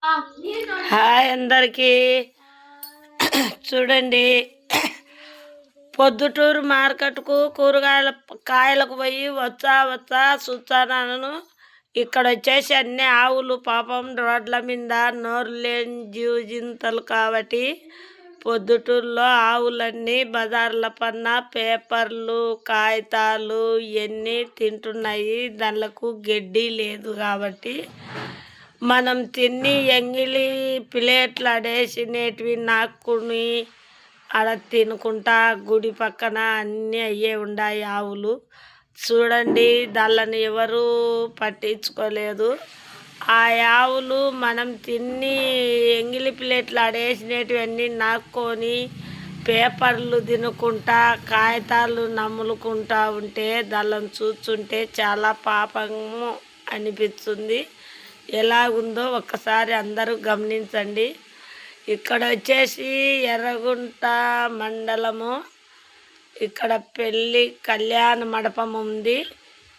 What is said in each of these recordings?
Hi అందరికీ. చూడండి, పొద్దుటూరు మార్కెట్కు కాయలకు పోయి వచ్చా చూస్తాను. ఇక్కడ వచ్చేసి అన్ని ఆవులు పాపం రోడ్ల మీద నోరు లేని జీవిజింతలు కాబట్టి పొద్దుటూరులో ఆవులన్నీ బజార్ల పన్న పేపర్లు కాగితాలు ఇవన్నీ తింటున్నాయి. దానికి గడ్డి లేదు కాబట్టి మనం తిని ఎంగిలి ప్లేట్లు అడేసినవి నాక్కుని ఆడ తినుకుంటా గుడి పక్కన అన్నీ అయ్యే ఉన్నాయి ఆవులు. చూడండి, దాళ్ళని ఎవరు పట్టించుకోలేదు. ఆ ఆవులు మనం తిని ఎంగిలి ప్లేట్లు అడేసినటువన్నీ నాక్కొని పేపర్లు తినుకుంటా కాగితాలు నమ్ములుకుంటా ఉంటే దాళ్ళని చూస్తుంటే చాలా పాపము అనిపిస్తుంది. ఎలాగుందో ఒక్కసారి అందరూ గమనించండి. ఇక్కడ వచ్చేసి ఎర్రగుంట మండలము. ఇక్కడ కళ్యాణ మండపం ఉంది.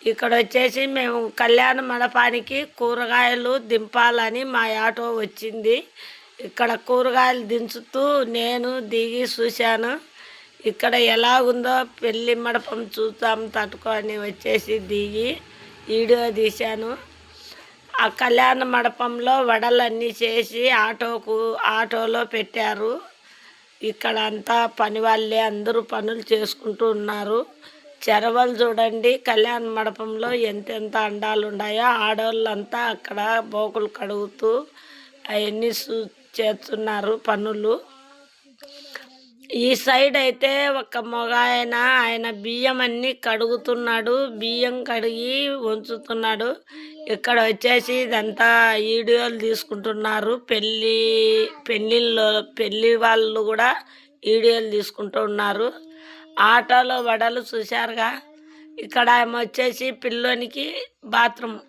ఇక్కడ వచ్చేసి మేము కళ్యాణ మండపానికి కూరగాయలు దింపాలని మా ఆటో వచ్చింది. ఇక్కడ కూరగాయలు దించుతూ నేను దిగి చూశాను. ఇక్కడ ఎలాగుందో పెళ్ళి మండపం చూద్దాం తట్టుకొని వచ్చేసి దిగి వీడియో తీశాను. ఆ కళ్యాణ మండపంలో వడలన్నీ చేసి ఆటోలో పెట్టారు. ఇక్కడ అంతా పని వాళ్ళే అందరూ పనులు చేసుకుంటూ ఉన్నారు. చెరవలు చూడండి, కళ్యాణ మండపంలో ఎంతెంత అండాలు ఉన్నాయో ఆడవాళ్ళంతా అక్కడ బోకులు కడుగుతూ అవన్నీ చేస్తున్నారు పనులు. ఈ సైడ్ అయితే ఒక మగ ఆయన బియ్యం అన్నీ కడుగుతున్నాడు. బియ్యం కడిగి ఉంచుతున్నాడు. ఇక్కడ వచ్చేసి ఇదంతా వీడియోలు తీసుకుంటున్నారు. పెళ్ళి వాళ్ళు కూడా వీడియోలు తీసుకుంటూ ఉన్నారు. ఆటోలో వడలు చూశారుగా. ఇక్కడ వచ్చేసి పిల్లోనికి బాత్రూమ్